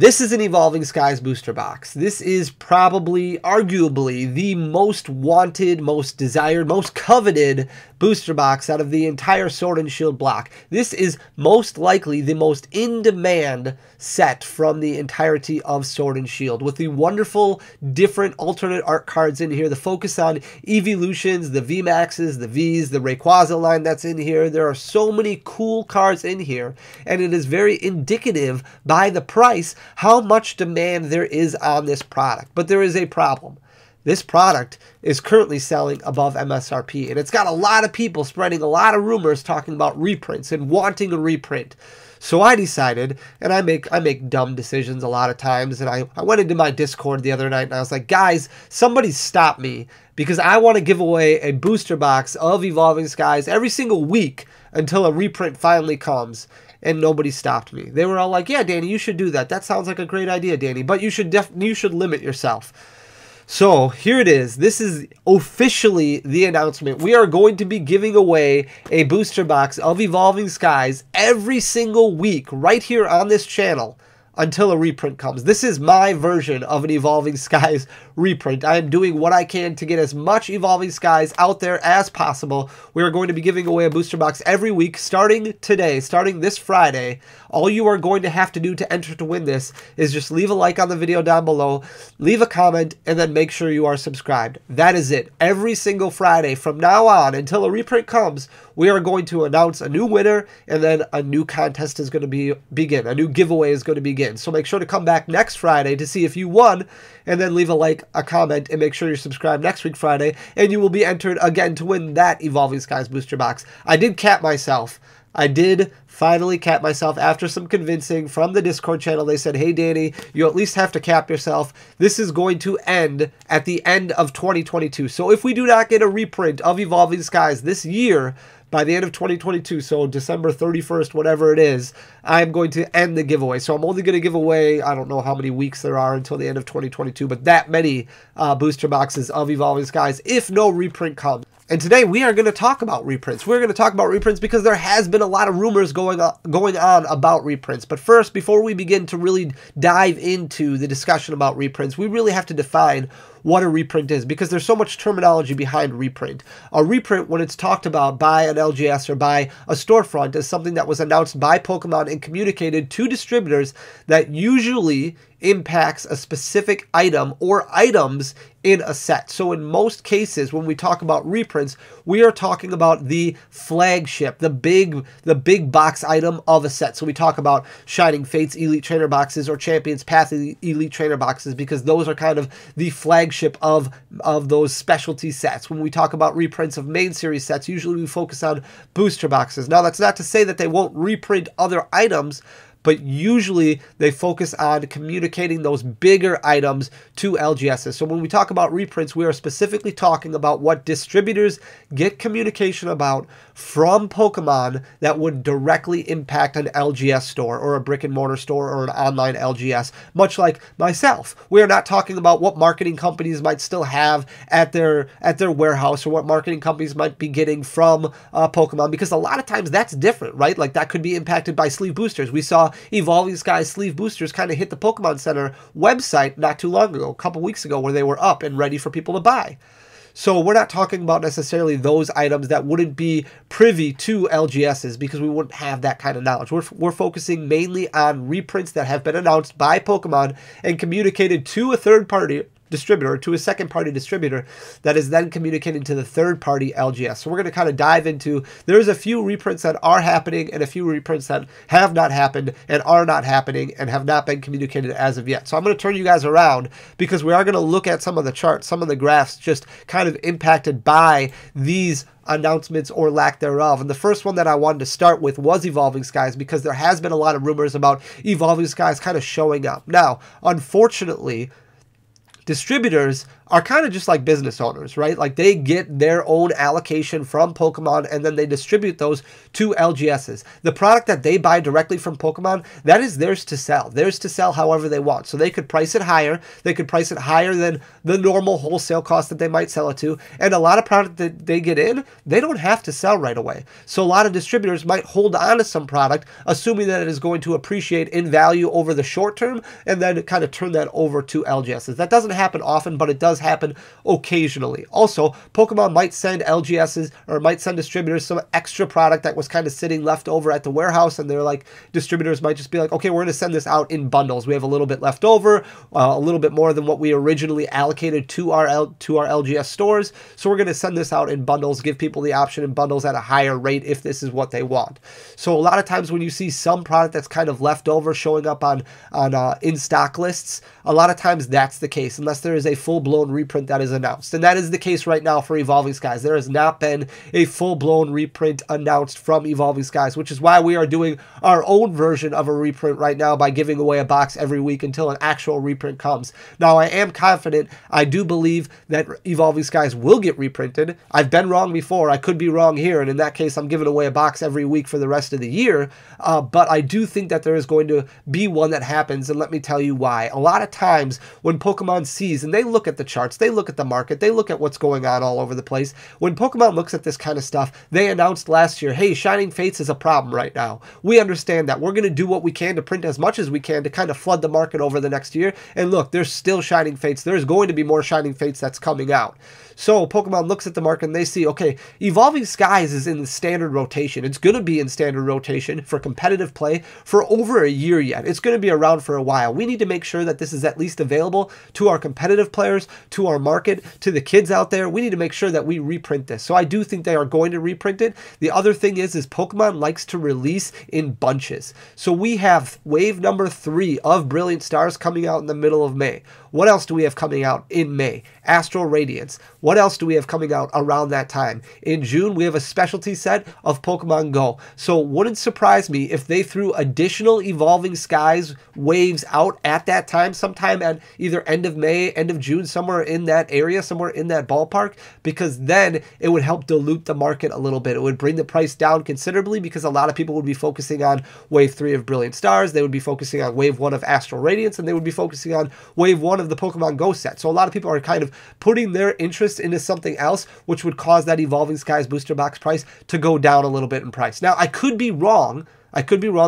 This is an Evolving Skies booster box. This is probably, arguably, the most wanted, most desired, most coveted booster box out of the entire Sword and Shield block. This is most likely the most in-demand set from the entirety of Sword and Shield, with the wonderful different alternate art cards in here, the focus on evolutions, the VMAXs, the Vs, the Rayquaza line that's in here. There are so many cool cards in here, and it is very indicative by the price how much demand there is on this product. But there is a problem. This product is currently selling above MSRP, and it's got a lot of people spreading a lot of rumors talking about reprints and wanting a reprint. So I decided, and I make dumb decisions a lot of times, and I went into my Discord the other night and I was like, guys, somebody stop me, because I want to give away a booster box of Evolving Skies every single week until a reprint finally comes. And nobody stopped me. They were all like, yeah, Danny, you should do that. That sounds like a great idea, Danny, but you should limit yourself. So here it is. This is officially the announcement. We are going to be giving away a booster box of Evolving Skies every single week right here on this channel until a reprint comes. This is my version of an Evolving Skies reprint. I am doing what I can to get as much Evolving Skies out there as possible. We are going to be giving away a booster box every week starting today, starting this Friday. All you are going to have to do to enter to win this is just leave a like on the video down below, leave a comment, and then make sure you are subscribed. That is it. Every single Friday from now on until a reprint comes, we are going to announce a new winner, and then a new contest is going to begin. A new giveaway is going to begin. So make sure to come back next Friday to see if you won, and then leave a like, a comment, and make sure you're subscribed next week Friday, and you will be entered again to win that Evolving Skies booster box. I did cap myself. I did finally cap myself after some convincing from the Discord channel. They said, hey, Danny, you at least have to cap yourself. This is going to end at the end of 2022. So if we do not get a reprint of Evolving Skies this year, by the end of 2022, so December 31st, whatever it is, I'm going to end the giveaway. So I'm only going to give away, I don't know how many weeks there are until the end of 2022, but that many booster boxes of Evolving Skies if no reprint comes. And today we are going to talk about reprints. We're going to talk about reprints because there has been a lot of rumors going on about reprints. But first, before we begin to really dive into the discussion about reprints, we really have to define what a reprint is, because there's so much terminology behind reprint. A reprint, when it's talked about by an LGS or by a storefront, is something that was announced by Pokemon and communicated to distributors that usually impacts a specific item or items in a set. So in most cases, when we talk about reprints, we are talking about the flagship, the big box item of a set. So we talk about Shining Fates Elite Trainer boxes or Champions Path Elite Trainer boxes, because those are kind of the flagship of those specialty sets. When we talk about reprints of main series sets, usually we focus on booster boxes. Now, that's not to say that they won't reprint other items, but usually they focus on communicating those bigger items to LGSs. So when we talk about reprints, we are specifically talking about what distributors get communication about from Pokemon that would directly impact an LGS store or a brick and mortar store or an online LGS, much like myself. We are not talking about what marketing companies might still have at their warehouse, or what marketing companies might be getting from Pokemon, because a lot of times that's different, right? Like that could be impacted by sleeve boosters. We saw Evolving Skies sleeve boosters kind of hit the Pokemon Center website not too long ago, a couple weeks ago, where they were up and ready for people to buy. So we're not talking about necessarily those items that wouldn't be privy to LGSs, because we wouldn't have that kind of knowledge. We're focusing mainly on reprints that have been announced by Pokemon and communicated to a third-party distributor, to a second-party distributor, that is then communicating to the third-party LGS. So we're going to kind of dive into, there's a few reprints that are happening and a few reprints that have not happened and are not happening and have not been communicated as of yet. So I'm going to turn you guys around, because we are going to look at some of the charts, some of the graphs just kind of impacted by these announcements or lack thereof. And the first one that I wanted to start with was Evolving Skies, because there has been a lot of rumors about Evolving Skies kind of showing up. Now, unfortunately, distributors are kind of just like business owners, right? Like they get their own allocation from Pokemon and then they distribute those to LGSs. The product that they buy directly from Pokemon, that is theirs to sell however they want. So they could price it higher. They could price it higher than the normal wholesale cost that they might sell it to. And a lot of product that they get in, they don't have to sell right away. So a lot of distributors might hold on to some product, assuming that it is going to appreciate in value over the short term, and then kind of turn that over to LGSs. That doesn't happen often, but it does happen occasionally. Also, Pokemon might send LGSs or might send distributors some extra product that was kind of sitting left over at the warehouse, and they're like, distributors might just be like, okay, we're going to send this out in bundles. We have a little bit left over, a little bit more than what we originally allocated to our LGS stores, so we're going to send this out in bundles, give people the option in bundles at a higher rate if this is what they want. So a lot of times when you see some product that's kind of left over showing up on in-stock lists, a lot of times that's the case, unless there is a full-blown reprint that is announced. And that is the case right now for Evolving Skies. There has not been a full-blown reprint announced from Evolving Skies, which is why we are doing our own version of a reprint right now by giving away a box every week until an actual reprint comes. Now, I am confident, I do believe that Evolving Skies will get reprinted. I've been wrong before, I could be wrong here, and in that case, I'm giving away a box every week for the rest of the year, but I do think that there is going to be one that happens, and let me tell you why. A lot of times when Pokemon sees, and they look at the charts, they look at the market, they look at what's going on all over the place, when Pokemon looks at this kind of stuff, they announced last year, hey, Shining Fates is a problem right now. We understand that. We're going to do what we can to print as much as we can to kind of flood the market over the next year, and look, there's still Shining Fates. There's going to be more Shining Fates that's coming out. So Pokemon looks at the market and they see, okay, Evolving Skies is in the standard rotation. It's going to be in standard rotation for competitive play for over a year yet. It's going to be around for a while. We need to make sure that this is at least available to our competitive players, to our market, to the kids out there. We need to make sure that we reprint this. So I do think they are going to reprint it. The other thing is Pokemon likes to release in bunches. So we have wave number 3 of Brilliant Stars coming out in the middle of May. What else do we have coming out in May? Astral Radiance. What else do we have coming out around that time? In June, we have a specialty set of Pokemon Go. So it wouldn't surprise me if they threw additional Evolving Skies waves out at that time, sometime at either end of May, end of June, somewhere in that area, somewhere in that ballpark, because then it would help dilute the market a little bit. It would bring the price down considerably because a lot of people would be focusing on wave 3 of Brilliant Stars, they would be focusing on wave 1 of Astral Radiance, and they would be focusing on wave 1 of the Pokemon Go set. So a lot of people are kind of putting their interest into something else, which would cause that Evolving Skies booster box price to go down a little bit in price. Now, I could be wrong.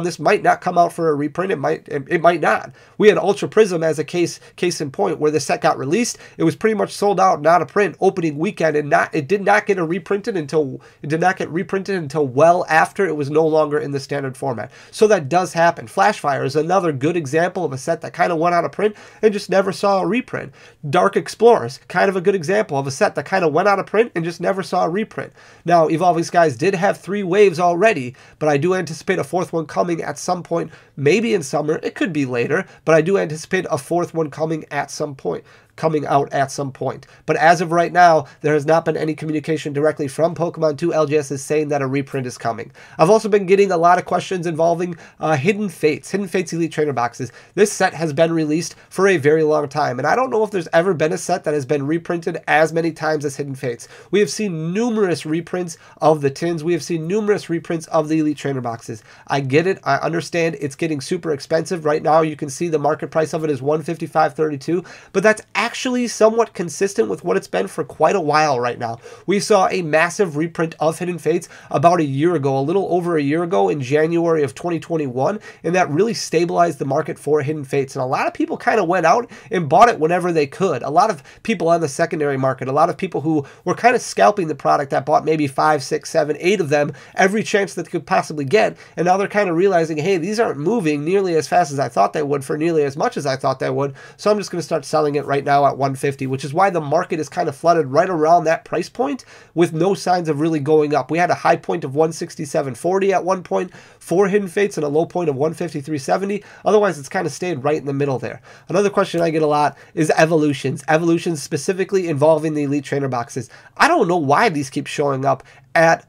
This might not come out for a reprint. It might not. We had Ultra Prism as a case in point where the set got released. It was pretty much sold out, not a print, opening weekend, and it did not get reprinted until well after it was no longer in the standard format. So that does happen. Flashfire is another good example of a set that kind of went out of print and just never saw a reprint. Dark Explorers, kind of a good example of a set that kind of went out of print and just never saw a reprint. Now, Evolving Skies did have 3 waves already, but I do anticipate a 4th one coming at some point, maybe in summer. It could be later, but I do anticipate a 4th one coming out at some point. But as of right now, there has not been any communication directly from Pokemon to LGSs saying that a reprint is coming. I've also been getting a lot of questions involving Hidden Fates Elite Trainer boxes. This set has been released for a very long time, and I don't know if there's ever been a set that has been reprinted as many times as Hidden Fates. We have seen numerous reprints of the tins. We have seen numerous reprints of the Elite Trainer boxes. I get it. I understand it's getting super expensive. Right now, you can see the market price of it is $155.32, but that's actually somewhat consistent with what it's been for quite a while right now. We saw a massive reprint of Hidden Fates about a year ago, a little over a year ago in January of 2021, and that really stabilized the market for Hidden Fates. And a lot of people kind of went out and bought it whenever they could. A lot of people on the secondary market, a lot of people who were kind of scalping the product that bought maybe 5, 6, 7, 8 of them every chance that they could possibly get, and now they're kind of realizing, hey, these aren't moving nearly as fast as I thought they would for nearly as much as I thought they would, so I'm just going to start selling it right now at $150, which is why the market is kind of flooded right around that price point with no signs of really going up. We had a high point of $167.40 at one point for Hidden Fates and a low point of $153.70. Otherwise, it's kind of stayed right in the middle there. Another question I get a lot is evolutions specifically involving the Elite Trainer boxes. I don't know why these keep showing up at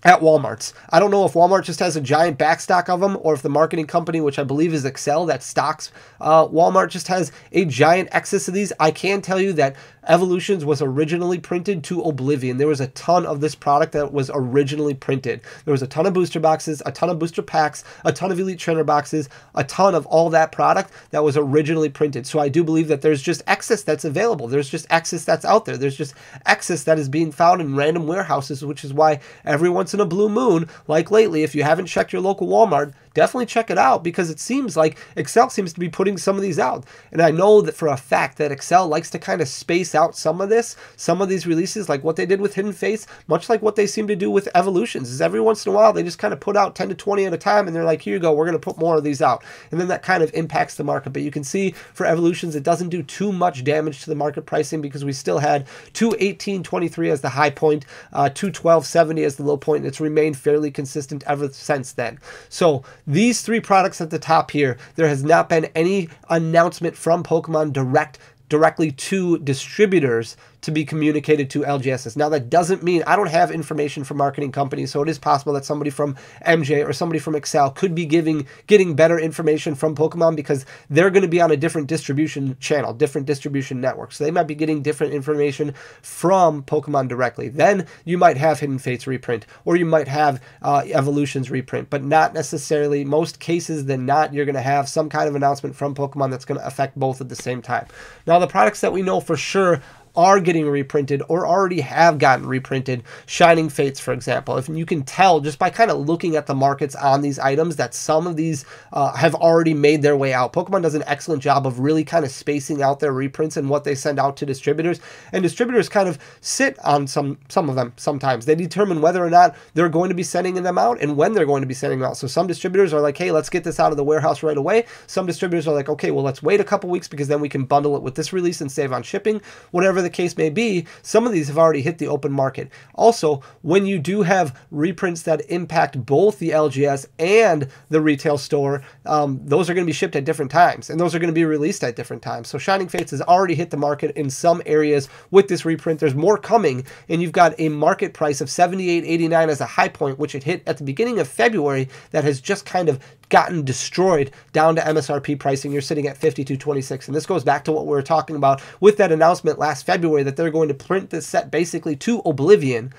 at Walmart's. I don't know if Walmart just has a giant backstock of them, or if the marketing company, which I believe is Excel, that stocks Walmart, just has a giant excess of these. I can tell you that Evolutions was originally printed to oblivion. There was a ton of this product that was originally printed. There was a ton of booster boxes, a ton of booster packs, a ton of Elite Trainer boxes, a ton of all that product that was originally printed. So I do believe that there's just excess that's available. There's just excess that's out there. There's just excess that is being found in random warehouses, which is why every once in a blue moon, like lately, if you haven't checked your local Walmart, definitely check it out, because it seems like Excel seems to be putting some of these out. And I know that for a fact that Excel likes to kind of space out some of these releases, like what they did with Hidden Fates, much like what they seem to do with Evolutions, is every once in a while they just kind of put out 10 to 20 at a time, and they're like, here you go, we're going to put more of these out. And then that kind of impacts the market. But you can see for Evolutions, it doesn't do too much damage to the market pricing, because we still had 218.23 as the high point, 212.70 as the low point, and it's remained fairly consistent ever since then. So these three products at the top here, there has not been any announcement from Pokemon directly to distributors to be communicated to LGSs. Now, that doesn't mean I don't have information from marketing companies, so it is possible that somebody from MJ or somebody from Excel could be getting better information from Pokemon, because they're going to be on a different distribution channel, different distribution network. So they might be getting different information from Pokemon directly. Then you might have Hidden Fates reprint, or you might have Evolutions reprint, but not necessarily. Most cases than not, you're going to have some kind of announcement from Pokemon that's going to affect both at the same time. Now, the products that we know for sure are getting reprinted or already have gotten reprinted, Shining Fates, for example. If you can tell just by kind of looking at the markets on these items that some of these have already made their way out. Pokemon does an excellent job of really kind of spacing out their reprints and what they send out to distributors, and distributors kind of sit on some of them sometimes. They determine whether or not they're going to be sending them out and when they're going to be sending them out. So some distributors are like, hey, let's get this out of the warehouse right away. Some distributors are like, okay, well, let's wait a couple weeks, because then we can bundle it with this release and save on shipping. Whatever the case may be, some of these have already hit the open market. Also, when you do have reprints that impact both the LGS and the retail store, those are going to be shipped at different times, and those are going to be released at different times. So Shining Fates has already hit the market in some areas with this reprint. There's more coming, and you've got a market price of $78.89 as a high point, which it hit at the beginning of February, that has just kind of gotten destroyed down to MSRP pricing. You're sitting at $52.26, and this goes back to what we were talking about with that announcement last February that they're going to print this set basically to oblivion,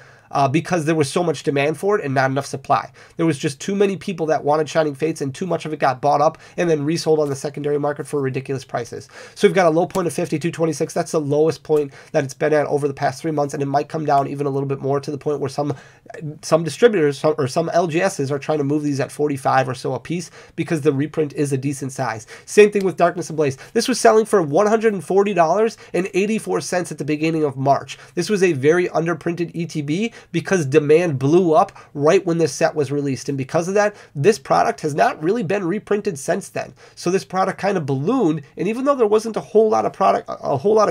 because there was so much demand for it and not enough supply. There was just too many people that wanted Shining Fates, and too much of it got bought up and then resold on the secondary market for ridiculous prices. So we've got a low point of $52.26. That's the lowest point that it's been at over the past 3 months, and it might come down even a little bit more, to the point where some distributors or some LGSs are trying to move these at 45 or so a piece, because the reprint is a decent size. Same thing with Darkness Ablaze. This was selling for $140.84 at the beginning of March. This was a very underprinted ETB, because demand blew up right when this set was released, and because of that, this product has not really been reprinted since then. So this product kind of ballooned, and even though there wasn't a whole lot of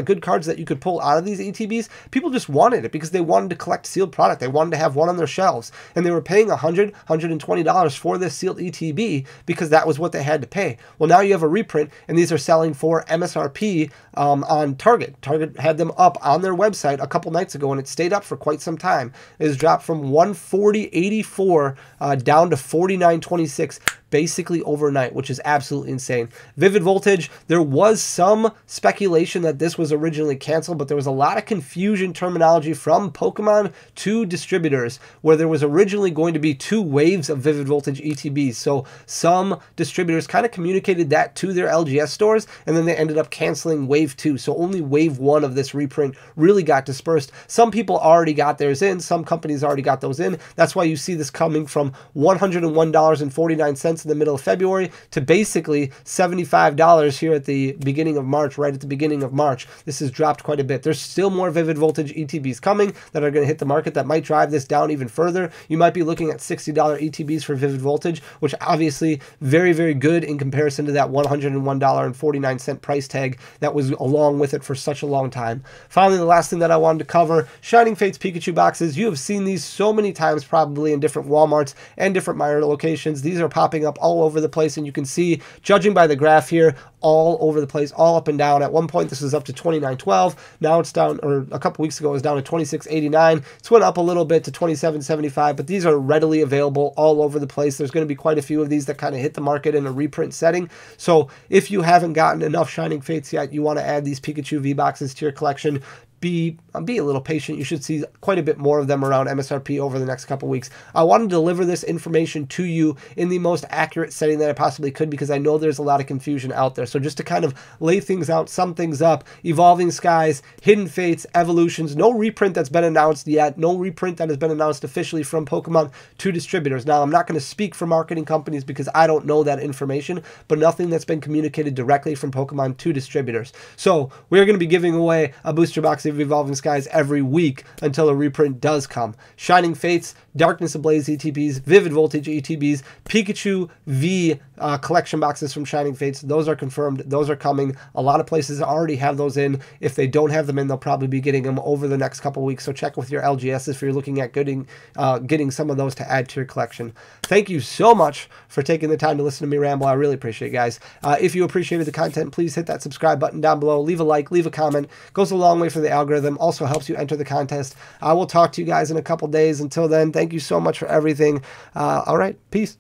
good cards that you could pull out of these ETBs, people just wanted it because they wanted to collect sealed product. They wanted to have one on their shelves, and they were paying $100, $120 for this sealed ETB because that was what they had to pay. Well, now you have a reprint, and these are selling for MSRP on Target. Target had them up on their website a couple nights ago, and it stayed up for quite some time. It has dropped from $140.84 down to $49.26 basically overnight, which is absolutely insane. Vivid Voltage, there was some speculation that this was originally canceled, but there was a lot of confusion terminology from Pokemon to distributors, where there was originally going to be 2 waves of Vivid Voltage ETBs. So some distributors kind of communicated that to their LGS stores, and then they ended up canceling wave 2. So only wave 1 of this reprint really got dispersed. Some people already got theirs in, some companies already got those in. That's why you see this coming from $101.49 in the middle of February to basically $75 here at the beginning of March, right at the beginning of March. This has dropped quite a bit. There's still more Vivid Voltage ETBs coming that are going to hit the market that might drive this down even further. You might be looking at $60 ETBs for Vivid Voltage, which obviously very, very good in comparison to that $101.49 price tag that was along with it for such a long time. Finally, the last thing that I wanted to cover, Shining Fates Pikachu boxes. You have seen these so many times probably in different Walmarts and different Meijer locations. These are popping up up all over the place, and you can see, judging by the graph here, all over the place, all up and down. At one point, this was up to 29.12. Now it's down, or a couple weeks ago, it was down to 26.89. It's went up a little bit to 27.75, but these are readily available all over the place. There's going to be quite a few of these that kind of hit the market in a reprint setting. So if you haven't gotten enough Shining Fates yet, you want to add these Pikachu V-Boxes to your collection, be a little patient. You should see quite a bit more of them around MSRP over the next couple weeks. I want to deliver this information to you in the most accurate setting that I possibly could, because I know there's a lot of confusion out there. So just to kind of lay things out, sum things up: Evolving Skies, Hidden Fates, Evolutions, no reprint that's been announced yet, no reprint that has been announced officially from Pokemon to distributors. Now, I'm not going to speak for marketing companies because I don't know that information, but nothing that's been communicated directly from Pokemon to distributors. So we're going to be giving away a booster box of Evolving Skies every week until a reprint does come. Shining Fates, Darkness Ablaze ETBs, Vivid Voltage ETBs, Pikachu V collection boxes from Shining Fates. Those are confirmed. Those are coming. A lot of places already have those in. If they don't have them in, they'll probably be getting them over the next couple weeks. So check with your LGS if you're looking at getting some of those to add to your collection. Thank you so much for taking the time to listen to me ramble. I really appreciate it, guys. If you appreciated the content, please hit that subscribe button down below. Leave a like, leave a comment. Goes a long way for the algorithm. Also helps you enter the contest. I will talk to you guys in a couple days. Until then, thank you so much for everything. All right, peace.